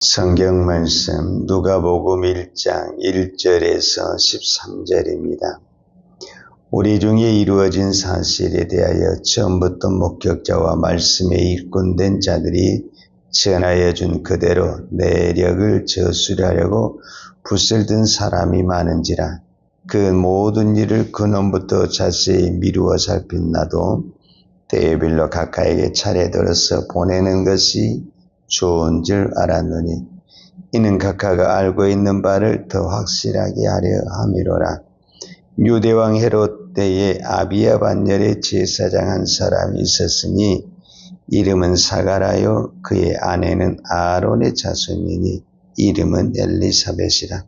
성경 말씀 누가복음 1장 1절에서 13절입니다. 우리 중에 이루어진 사실에 대하여 처음부터 목격자와 말씀에 일꾼된 자들이 전하여 준 그대로 내력을 저술하려고 붓을 든 사람이 많은지라. 그 모든 일을 근원부터 자세히 미루어 살핀 나도 데빌로 각하에게 차례 들어서 보내는 것이 좋은 줄 알았노니 이는 각하가 알고 있는 바를 더 확실하게 하려 함이로라. 유대왕 헤롯 때에 아비야 반열에 제사장 한 사람이 있었으니 이름은 사가라요 그의 아내는 아론의 자손이니 이름은 엘리사벳이라.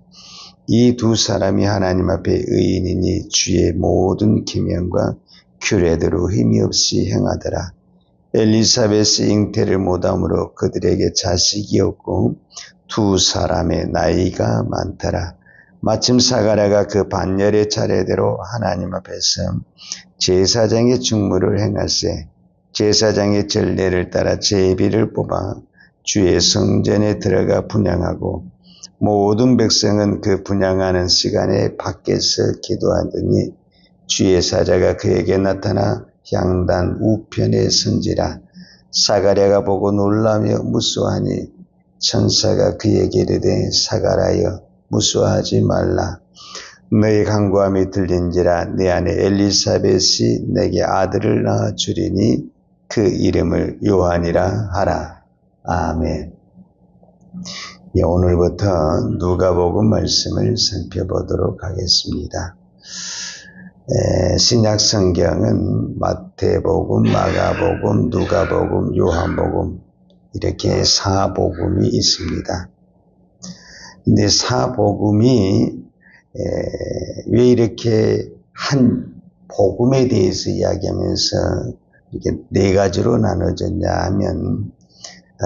이 두 사람이 하나님 앞에 의인이니 주의 모든 계명과 규례대로 힘이 없이 행하더라. 엘리사벳이 잉태를 못함으로 그들에게 자식이 없고 두 사람의 나이가 많더라. 마침 사가랴가 그 반열의 차례대로 하나님 앞에서 제사장의 직무를 행할세 제사장의 전례를 따라 제비를 뽑아 주의 성전에 들어가 분향하고 모든 백성은 그 분향하는 시간에 밖에서 기도하더니 주의 사자가 그에게 나타나 향단 우편에 선지라. 사가랴가 보고 놀라며 무수하니 천사가 그에게 이르되 사가랴여 무수하지 말라. 너의 간구함이 들린지라. 내 아내 엘리사벳이 내게 아들을 낳아 주리니 그 이름을 요한이라 하라. 아멘. 오늘부터 누가복음 말씀을 살펴보도록 하겠습니다. 신약 성경은 마태복음, 마가복음, 누가복음, 요한복음 이렇게 사복음이 있습니다. 근데 사복음이 왜 이렇게 한 복음에 대해서 이야기하면서 이렇게 네 가지로 나눠졌냐 하면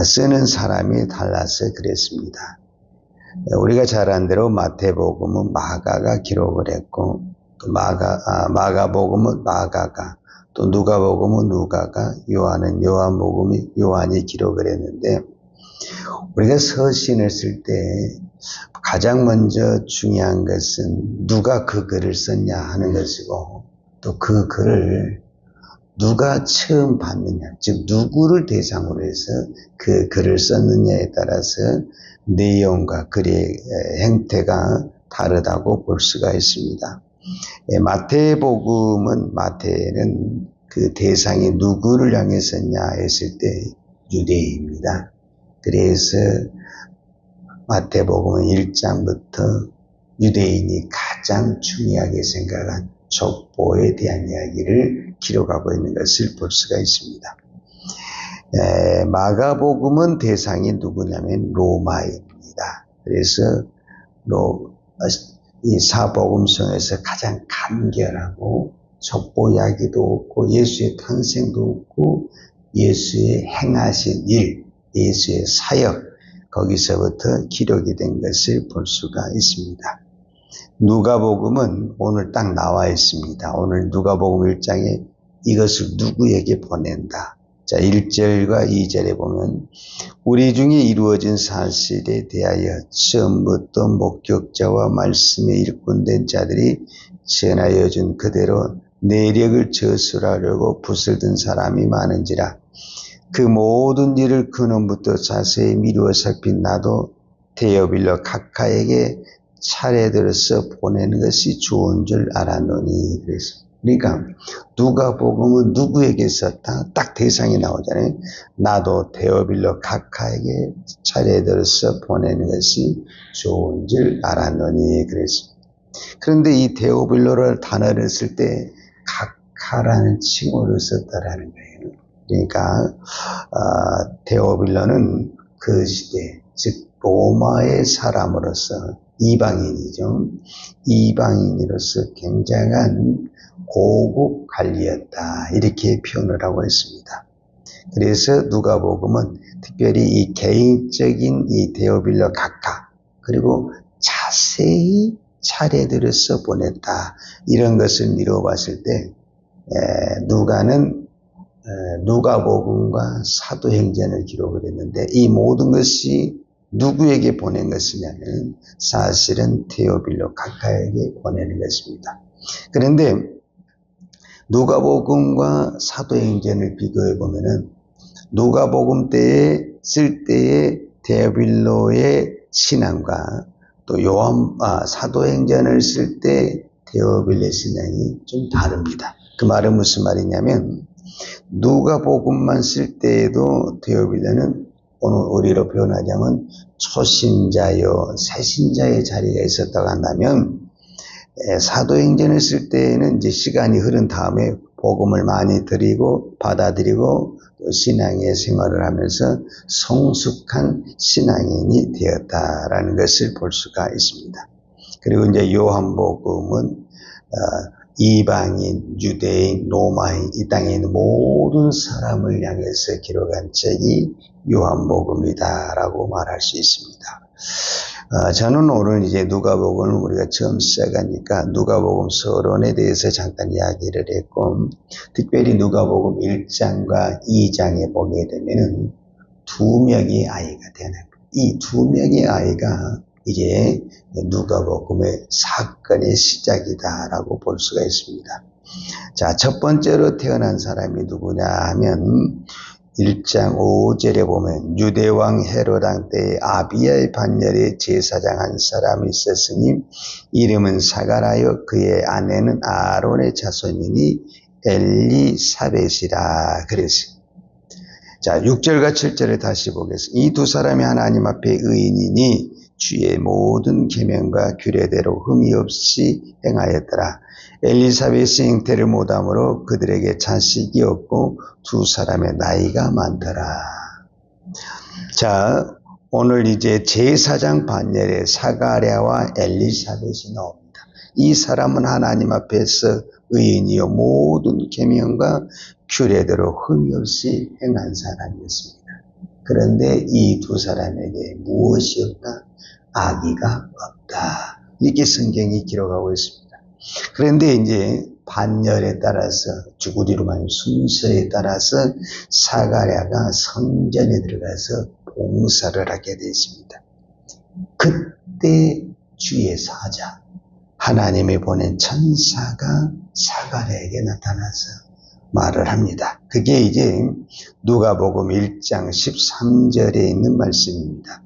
쓰는 사람이 달라서 그랬습니다. 우리가 잘 아는 대로 마태복음은 마가가 기록을 했고 또 마가복음은 마가가 또 누가복음은 누가가 요한은 요한이 기록을 했는데 우리가 서신을 쓸 때 가장 먼저 중요한 것은 누가 그 글을 썼냐 하는 것이고 또 그 글을 누가 처음 봤느냐 즉 누구를 대상으로 해서 그 글을 썼느냐에 따라서 내용과 글의 행태가 다르다고 볼 수가 있습니다. 마태는 그 대상이 누구를 향해서냐 했을 때 유대인입니다. 그래서 마태복음은 1장부터 유대인이 가장 중요하게 생각한 족보에 대한 이야기를 기록하고 있는 것을 볼 수가 있습니다. 마가복음은 대상이 누구냐면 로마입니다. 그래서 이 사복음성에서 가장 간결하고 족보 이야기도 없고 예수의 탄생도 없고 예수의 행하신 일, 예수의 사역 거기서부터 기록이 된 것을 볼 수가 있습니다. 누가복음은 오늘 딱 나와 있습니다. 오늘 누가복음 1장에 이것을 누구에게 보낸다. 자, 1절과 2절에 보면 우리 중에 이루어진 사실에 대하여 처음부터 목격자와 말씀에 일꾼된 자들이 전하여 준 그대로 내력을 저술하려고 붓을 든 사람이 많은지라. 그 모든 일을 근원부터 자세히 미루어 살핀 나도 데어빌로 각하에게 차례 들어서 보내는 것이 좋은 줄 알았노니. 그러니까 누가복음은 누구에게 썼다? 딱 대상이 나오잖아요. 나도 데어빌로 각하에게 차례 들어서 보내는 것이 좋은 줄 알았노니. 그랬습니다. 그런데 이 데오빌로를 단어를 쓸 때 각하라는 칭호를 썼다라는 거예요. 그러니까 데오빌로는 그 시대 즉 로마의 사람으로서 이방인이죠. 이방인으로서 굉장한 고급 관리였다 이렇게 표현을 하고 있습니다. 그래서 누가복음은 특별히 이 개인적인 이 데오빌로 각하 그리고 자세히 차례들어서 보냈다 이런 것을 미뤄봤을 때 누가는 누가복음과 사도행전을 기록을 했는데 이 모든 것이 누구에게 보낸 것이냐면 사실은 데오빌로 가까이에게 보내는 것입니다. 그런데 누가복음과 사도행전을 비교해 보면은 누가복음 때에 쓸 때의 데오빌로의 신앙과 또 사도행전을 쓸 때 데오빌로의 신앙이 좀 다릅니다. 그 말은 무슨 말이냐면 누가복음만 쓸 때에도 데오빌로는 오늘 우리로 표현하자면 초신자요 새신자의 자리가 있었다고 한다면 사도행전을 쓸 때에는 이제 시간이 흐른 다음에 복음을 많이 드리고 받아들이고 또 신앙의 생활을 하면서 성숙한 신앙인이 되었다라는 것을 볼 수가 있습니다. 그리고 이제 요한복음은 이방인, 유대인, 로마인, 이 땅에 있는 모든 사람을 향해서 기록한 책이 요한복음이다라고 말할 수 있습니다. 저는 오늘 이제 누가복음을 우리가 처음 시작하니까 누가복음 서론에 대해서 잠깐 이야기를 했고, 특별히 누가복음 1장과 2장에 보게 되면은 두 명의 아이가 태어납니다. 이 두 명의 아이가 이제 누가복음의 사건의 시작이다라고 볼 수가 있습니다. 자, 첫 번째로 태어난 사람이 누구냐 하면 1장 5절에 보면 유대왕 헤로당 때에 아비야의 반열에 제사장 한 사람이 있었으니 이름은 사가라요 그의 아내는 아론의 자손이니 엘리사벳이라 그랬어요. 자, 6절과 7절을 다시 보겠습니다. 이 두 사람이 하나님 앞에 의인이니 주의 모든 계명과 규례대로 흠이 없이 행하였더라. 엘리사벳이 잉태를 못함으로 그들에게 자식이 없고 두 사람의 나이가 많더라. 자, 오늘 이제 제사장 반열에 사가랴와 엘리사벳이 나옵니다. 이 사람은 하나님 앞에서 의인이요 모든 계명과 규례대로 흠이 없이 행한 사람이었습니다. 그런데 이 두 사람에게 무엇이 없다? 아기가 없다. 이렇게 성경이 기록하고 있습니다. 그런데 이제 반열에 따라서 주구리로 말하면 순서에 따라서 사가랴가 성전에 들어가서 봉사를 하게 되어 있습니다. 그때 주의 사자 하나님이 보낸 천사가 사가랴에게 나타나서 말을 합니다. 그게 이제 누가복음 1장 13절에 있는 말씀입니다.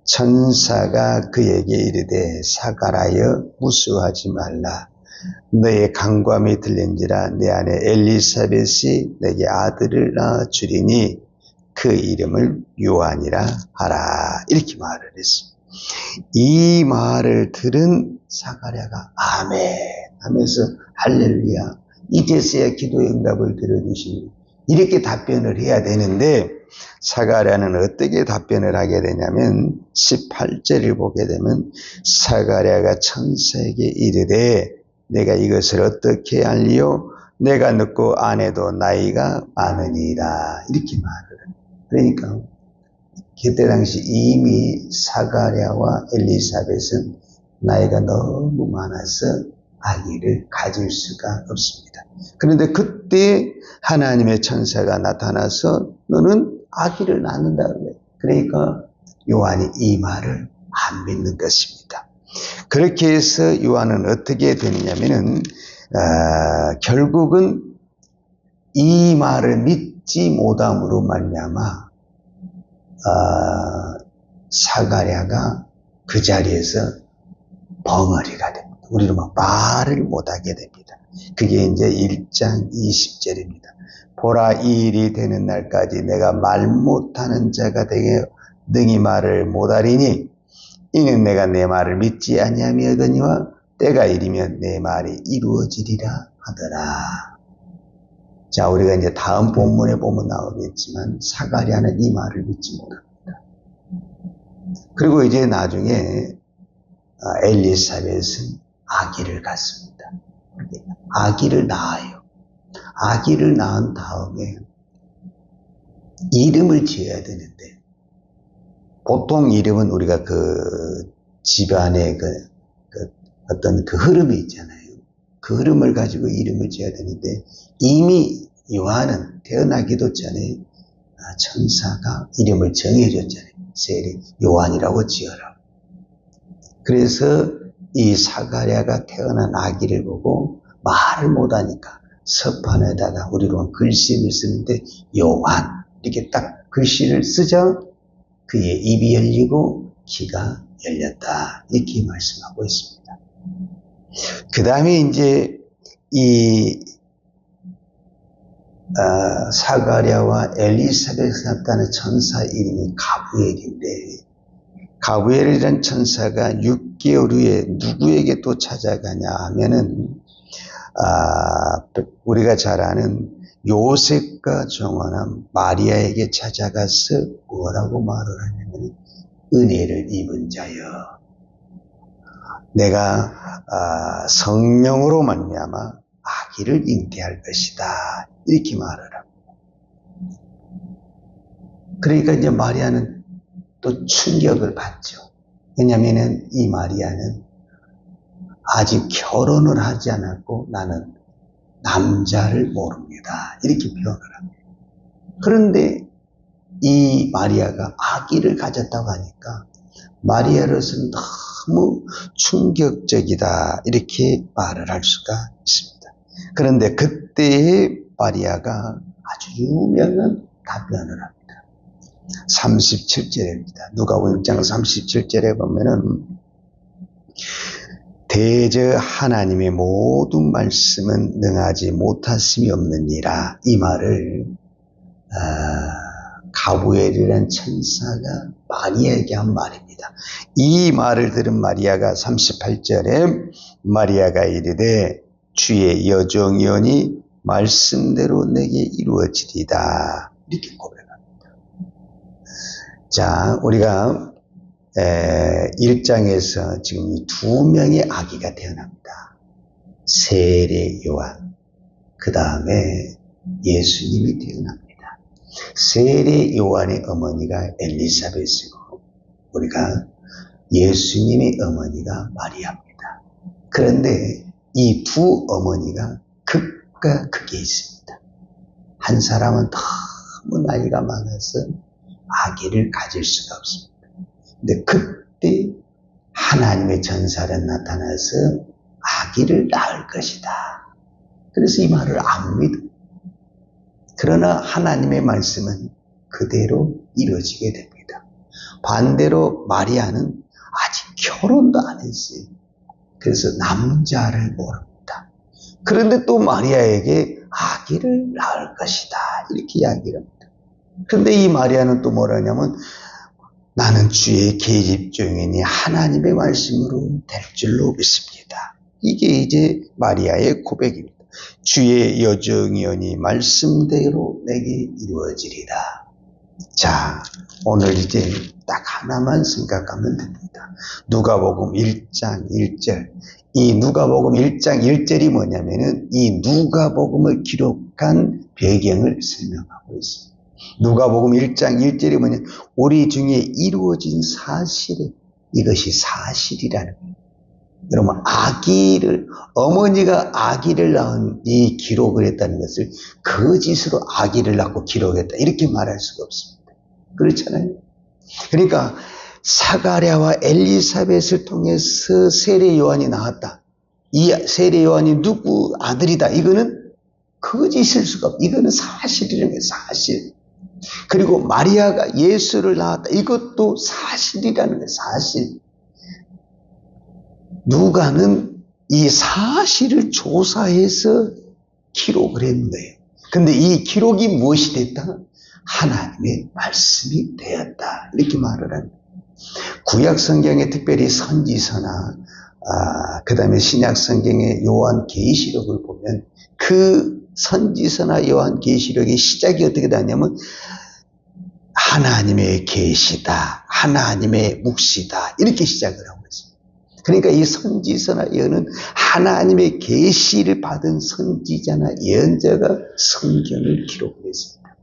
천사가 그에게 이르되 사가랴여 무수하지 말라. 너의 간구함이 들린지라 내 아내 엘리사벳이 내게 아들을 낳아주리니 그 이름을 요한이라 하라. 이렇게 말을 했습니다. 이 말을 들은 사가랴가 아멘 하면서 할렐루야 이제서야 기도의 응답을 들어주시니 이렇게 답변을 해야 되는데 사가랴는 어떻게 답변을 하게 되냐면 18절을 보게 되면 사가랴가 천사에게 이르되 내가 이것을 어떻게 알리요? 내가 늙고 아내도 나이가 많으니라. 이렇게 말을 합니다. 그러니까 그때 당시 이미 사가랴와 엘리사벳은 나이가 너무 많아서 아기를 가질 수가 없습니다. 그런데 그때 하나님의 천사가 나타나서 너는 아기를 낳는다. 그러니까 요한이 이 말을 안 믿는 것입니다. 그렇게 해서 요한은 어떻게 되느냐면은 결국은 이 말을 믿지 못함으로 말미암아 사가랴가 그 자리에서 벙어리가 됩니다. 우리로 말을 못하게 됩니다. 그게 이제 1장 20절입니다. 보라 이 일이 되는 날까지 내가 말 못하는 자가 되게 능히 말을 못하리니 이는 내가 내 말을 믿지 아니하며더니와 때가 이르면 내 말이 이루어지리라 하더라. 자, 우리가 이제 다음 본문에 보면 나오겠지만 사가랴는 이 말을 믿지 못합니다. 그리고 이제 나중에 엘리사벳은 아기를 갖습니다. 아기를 낳아요. 아기를 낳은 다음에 이름을 지어야 되는데 보통 이름은 우리가 그 집안의 어떤 그 흐름이 있잖아요. 그 흐름을 가지고 이름을 지어야 되는데 이미 요한은 태어나기도 전에 천사가 이름을 정해줬잖아요. 세례 요한이라고 지어라. 그래서 이 사가랴가 태어난 아기를 보고 말을 못하니까 서판에다가 우리로 글씨를 쓰는데 요한 이렇게 딱 글씨를 쓰자 그의 입이 열리고 귀가 열렸다. 이렇게 말씀하고 있습니다. 그 다음에 이제 이 사가랴와 엘리사벳이 나타나는 천사 이름이 가브엘인데 가브엘이라는 천사가 6개월 후에 누구에게 또 찾아가냐 하면은 우리가 잘 아는 요셉과 정원한 마리아에게 찾아가서 뭐라고 말을 하냐면 은혜를 입은 자여 내가 성령으로 말미암아 아기를 잉태할 것이다. 이렇게 말을 합니다. 그러니까 이제 마리아는 또 충격을 받죠. 왜냐하면 이 마리아는 아직 결혼을 하지 않았고 나는 남자를 모릅니다. 이렇게 표현을 합니다. 그런데 이 마리아가 아기를 가졌다고 하니까 마리아로서는 너무 충격적이다. 이렇게 말을 할 수가 있습니다. 그런데 그때의 마리아가 아주 유명한 답변을 합니다. 37절입니다. 누가복음 1장 37절에 보면은 대저 하나님의 모든 말씀은 능하지 못하심이 없느니라. 이 말을 가브엘이라는 천사가 마리아에게 한 말입니다. 이 말을 들은 마리아가 38절에 마리아가 이르되 주의 여종이오니 말씀대로 내게 이루어지리다. 이렇게 고백합니다. 자, 우리가 1장에서 지금 이 2명의 아기가 태어납니다. 세례 요한, 그 다음에 예수님이 태어납니다. 세례 요한의 어머니가 엘리사벳이고 우리가 예수님의 어머니가 마리아입니다. 그런데 이 두 어머니가 극과 극에 있습니다. 한 사람은 너무 나이가 많아서 아기를 가질 수가 없습니다. 근데 그때 하나님의 전사는 나타나서 아기를 낳을 것이다. 그래서 이 말을 안 믿어. 그러나 하나님의 말씀은 그대로 이루어지게 됩니다. 반대로 마리아는 아직 결혼도 안 했어요. 그래서 남자를 모릅니다. 그런데 또 마리아에게 아기를 낳을 것이다. 이렇게 이야기를 합니다. 그런데 이 마리아는 또 뭐라냐면 나는 주의 계집 중이니 하나님의 말씀으로 될 줄로 믿습니다. 이게 이제 마리아의 고백입니다. 주의 여종이오니 말씀대로 내게 이루어지리라. 자, 오늘 이제 딱 하나만 생각하면 됩니다. 누가복음 1장 1절. 이 누가복음 1장 1절이 뭐냐면은 이 누가복음을 기록한 배경을 설명하고 있습니다. 누가복음 1장 1절이 뭐냐? 우리 중에 이루어진 사실에 이것이 사실이라는 거예요. 여러분, 어머니가 아기를 낳은 이 기록을 했다는 것을 거짓으로 아기를 낳고 기록했다. 이렇게 말할 수가 없습니다. 그렇잖아요. 그러니까 사가랴와 엘리사벳을 통해서 세례 요한이 나왔다. 이 세례 요한이 누구 아들이다. 이거는 거짓일 수가 없다. 이거는 사실이라는 거예요. 사실. 그리고 마리아가 예수를 낳았다. 이것도 사실이라는 거예요. 사실. 누가는 이 사실을 조사해서 기록을 했는 거예요. 근데 이 기록이 무엇이 됐다? 하나님의 말씀이 되었다. 이렇게 말을 합니다. 구약 성경에 특별히 선지서나 그 다음에 신약 성경의 요한계시록을 보면 그 선지서나 요한계시록의 시작이 어떻게 되냐면 하나님의 계시다, 하나님의 묵시다 이렇게 시작을 하고 있습니다. 그러니까 이 선지서나 예언은 하나님의 계시를 받은 선지자나 예언자가 성경을 기록했습니다.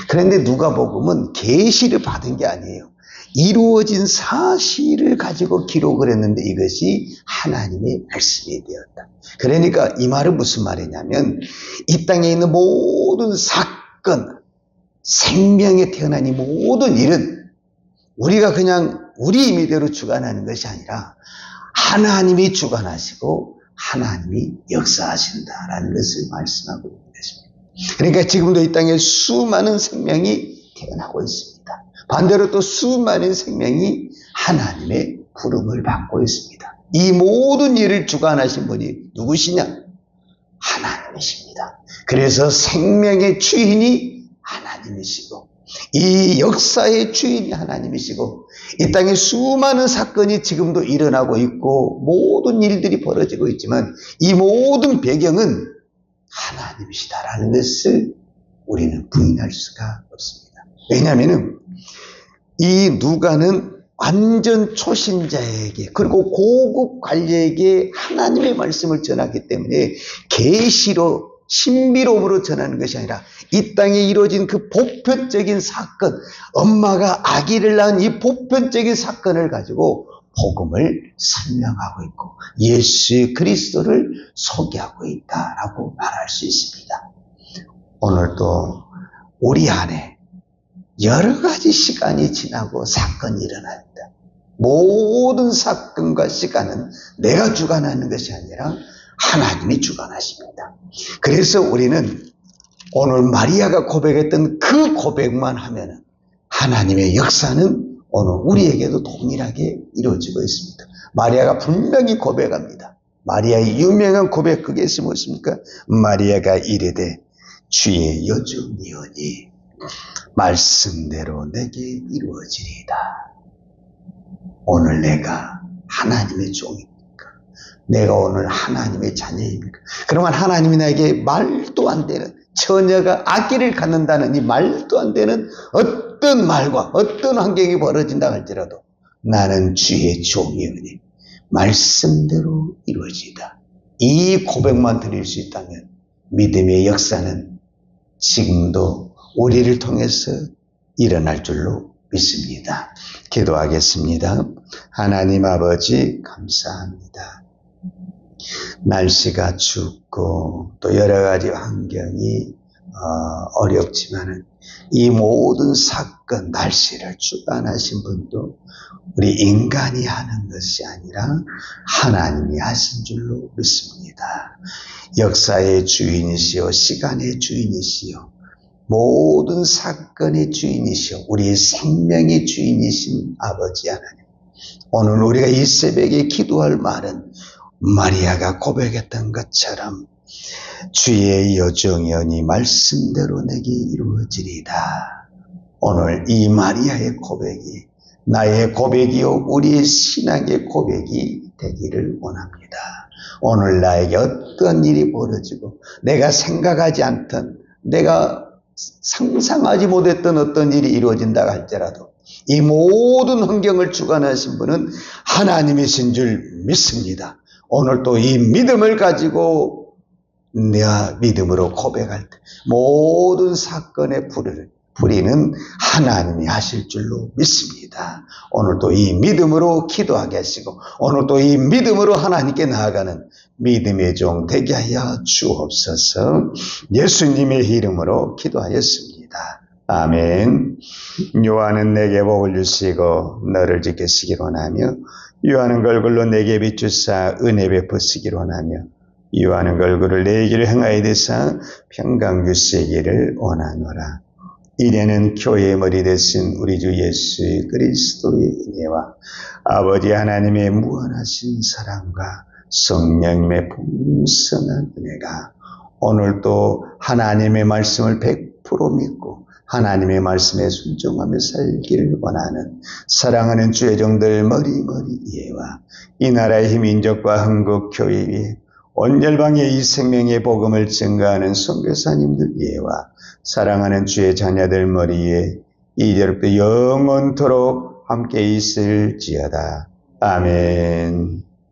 그런데 누가복음은 계시를 받은 게 아니에요. 이루어진 사실을 가지고 기록을 했는데 이것이 하나님의 말씀이 되었다. 그러니까 이 말은 무슨 말이냐면 이 땅에 있는 모든 사건, 생명에 태어난 이 모든 일은 우리가 그냥 우리 임의대로 주관하는 것이 아니라 하나님이 주관하시고 하나님이 역사하신다라는 것을 말씀하고 있는 것입니다. 그러니까 지금도 이 땅에 수많은 생명이 태어나고 있습니다. 반대로 또 수많은 생명이 하나님의 부름을 받고 있습니다. 이 모든 일을 주관하신 분이 누구시냐? 하나님이십니다. 그래서 생명의 주인이 하나님이시고 이 역사의 주인이 하나님이시고 이 땅에 수많은 사건이 지금도 일어나고 있고 모든 일들이 벌어지고 있지만 이 모든 배경은 하나님이시다라는 것을 우리는 부인할 수가 없습니다. 왜냐하면 이 누가는 완전 초신자에게 그리고 고급 관리에게 하나님의 말씀을 전하기 때문에 계시로 신비로움으로 전하는 것이 아니라 이 땅에 이루어진 그 보편적인 사건, 엄마가 아기를 낳은 이 보편적인 사건을 가지고 복음을 설명하고 있고 예수 그리스도를 소개하고 있다라고 말할 수 있습니다. 오늘도 우리 안에 여러 가지 시간이 지나고 사건이 일어납니다. 모든 사건과 시간은 내가 주관하는 것이 아니라 하나님이 주관하십니다. 그래서 우리는 오늘 마리아가 고백했던 그 고백만 하면은 하나님의 역사는 오늘 우리에게도 동일하게 이루어지고 있습니다. 마리아가 분명히 고백합니다. 마리아의 유명한 고백 그게 무엇입니까? 마리아가 이르되 주의 여종이오니 말씀대로 내게 이루어지리이다. 오늘 내가 하나님의 종입니까? 내가 오늘 하나님의 자녀입니까? 그러면 하나님이 나에게 말도 안 되는 처녀가 아기를 갖는다는 이 말도 안 되는 어떤 말과 어떤 환경이 벌어진다 할지라도 나는 주의 종이오니 말씀대로 이루어지다. 이 고백만 드릴 수 있다면 믿음의 역사는 지금도 우리를 통해서 일어날 줄로 믿습니다. 기도하겠습니다. 하나님 아버지 감사합니다. 날씨가 춥고 또 여러 가지 환경이 어렵지만은 이 모든 사건 날씨를 주관하신 분도 우리 인간이 하는 것이 아니라 하나님이 하신 줄로 믿습니다. 역사의 주인이시요 시간의 주인이시요 모든 사건의 주인이시오 우리의 생명의 주인이신 아버지 하나님, 오늘 우리가 이 새벽에 기도할 말은 마리아가 고백했던 것처럼 주의 여종이오니 말씀대로 내게 이루어지리이다. 오늘 이 마리아의 고백이 나의 고백이요 우리의 신앙의 고백이 되기를 원합니다. 오늘 나에게 어떤 일이 벌어지고 내가 생각하지 않던 내가 상상하지 못했던 어떤 일이 이루어진다 할지라도 이 모든 환경을 주관하신 분은 하나님이신 줄 믿습니다. 오늘 또 이 믿음을 가지고 내가 믿음으로 고백할 때 모든 사건의 불의는 하나님이 하실 줄로 믿습니다. 오늘도 이 믿음으로 기도하게 하시고 오늘도 이 믿음으로 하나님께 나아가는 믿음의 종 되게 하여 주옵소서. 예수님의 이름으로 기도하였습니다. 아멘. 요한은 내게 복을 주시고 너를 지키시기를 원하며 요한은 걸굴로 내게 비추사 은혜 베푸시기를 원하며 요한은 걸굴을 내 길을 행하여 되사 평강 주시기를 원하노라. 이래는 교회의 머리 되신 우리 주 예수 그리스도의 은혜와 아버지 하나님의 무한하신 사랑과 성령님의 풍성한 은혜가 오늘도 하나님의 말씀을 100% 믿고 하나님의 말씀에 순종하며 살기를 원하는 사랑하는 주의 종들 머리머리 이해와 이 나라의 민족과 한국 교회 위에 온 열방에 이 생명의 복음을 증거하는 선교사님들 이해와 사랑하는 주의 자녀들 머리에 이제부터 영원토록 함께 있을지어다. 아멘.